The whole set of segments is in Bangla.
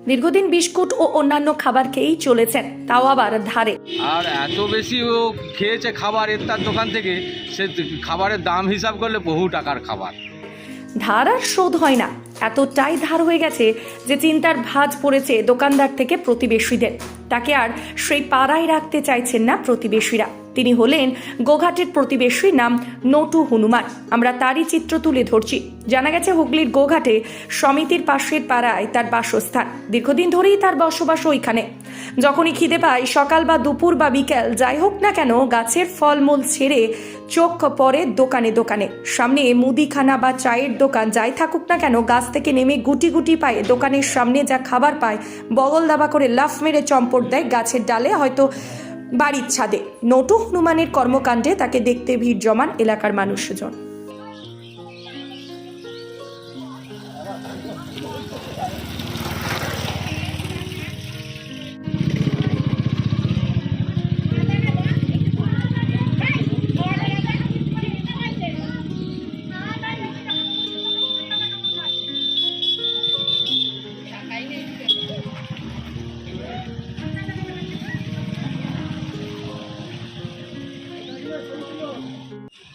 দীর্ঘদিন বিস্কুট ও অন্যান্য খাবার খেয়েই চলেছেন, তাও আবার ধারে। আর এত বেশি ও খেয়েছে খাবার তার দোকান থেকে, সে খাবারের দাম হিসাব করলে বহু টাকার খাবার। ধার আর শোধ হয় না, এতটাই ধার হয়ে গেছে যে চিন্তার ভাঁজ পড়েছে দোকানদার থেকে প্রতিবেশীদের। তাকে আর সেই পাড়ায় রাখতে চাইছেন না প্রতিবেশীরা। তিনি হলেন গোঘাটের প্রতিবেশী, নাম নটু হনুমান। আমরা তারই চিত্র তুলে ধরছি। জানা গেছে হুগলির গোঘাটে সমিতির পাশের পাড়ায় তার বাসস্থান। দীর্ঘদিন ধরেই তার বসবাস ওইখানে। যখনই খিদে পায়, সকাল বা দুপুর বা বিকেল যাই হোক না কেন, গাছের ফলমূল ছেড়ে চোখ পড়ে দোকানে দোকানে। সামনে মুদিখানা বা চায়ের দোকান যাই থাকুক না কেন, গাছ থেকে নেমে গুটি গুটি পায়ে দোকানের সামনে যা খাবার পায় বগল দাবা করে লাফ মেরে চম্পট দেয় গাছের ডালে, হয়তো বাড়ির ছাদে। নটু হনুমানের কর্মকাণ্ডে তাকে দেখতে ভিড় জমান এলাকার মানুষজন।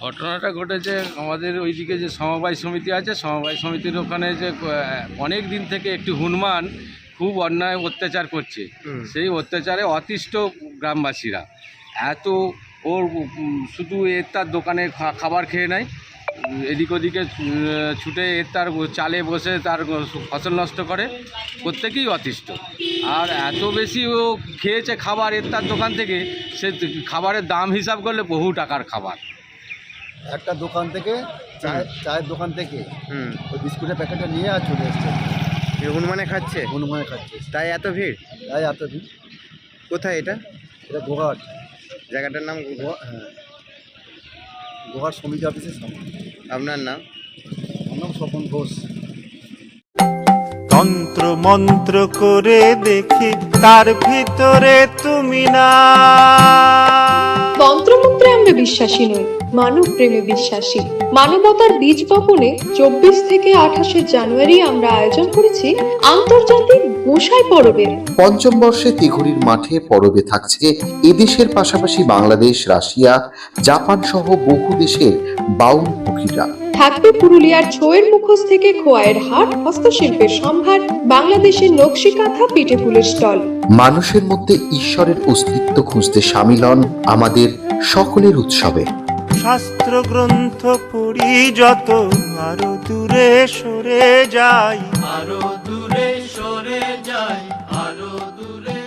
ঘটনাটা ঘটেছে আমাদের ওইদিকে যে সমবায় সমিতি আছে, সমবায় সমিতির ওখানে যে অনেক দিন থেকে একটি হনুমান খুব অন্যায় অত্যাচার করছে। সেই অত্যাচারে অতিষ্ঠ গ্রামবাসীরা। এত ওর শুধু তার দোকানে খাবার খেয়ে নেয়, এদিক ওদিকে ছুটে তার চালে বসে তার ফসল নষ্ট করে, প্রত্যেকেই অতিষ্ঠ। আর এত বেশি ও খেয়েছে খাবার তার দোকান থেকে, সে খাবারের দাম হিসাব করলে বহু টাকার খাবার। একটা দোকান থেকে চায়ের দোকান থেকে ওই বিস্কুটের প্যাকেটটা নিয়ে আর চলে এসছে। হনুমানে খাচ্ছে, হনুমানে খাচ্ছে, তাই এত ভিড়। তাই এত দিন। কোথায় এটা? এটা গোঘাট, জায়গাটার নাম? হ্যাঁ, গোঘাট সমিতি অফিসের সামনে। আপনার নাম? আমার নাম স্বপন ঘোষ। তন্ত্র মন্ত্র করে দেখি তার ভিতরে তুমি না। তন্ত্রমন্ত্রে আমরা বিশ্বাসী নই, মানব প্রেমে বিশ্বাসী। মানবতার বীজ বপনে 24 থেকে 28 জানুয়ারি আমরা আয়োজন করেছি আন্তর্জাতিক গোসাই পরবের। পঞ্চম বর্ষে তিঘুরির মাঠে পরবে থাকছে এদেশের পাশাপাশি বাংলাদেশ, রাশিয়া, জাপান সহ বহু দেশের বাউল পুকিরা। থাকবে পুরুলিয়ার ছোয়ের মুখোশ থেকে খোয়াইয়ের হাট, হস্তশিল্পের সম্ভার, বাংলাদেশের নকশি কাঁথা, পিঠে ফুলের স্টল। মানুষের মধ্যে ঈশ্বরের অস্তিত্ব খুঁজতে সামিল হন আমাদের সকলের উৎসবে। শাস্ত্র গ্রন্থ পড়ি যত, আরো দূরে সরে যাই, আরো দূরে সরে যাই, আরো দূরে।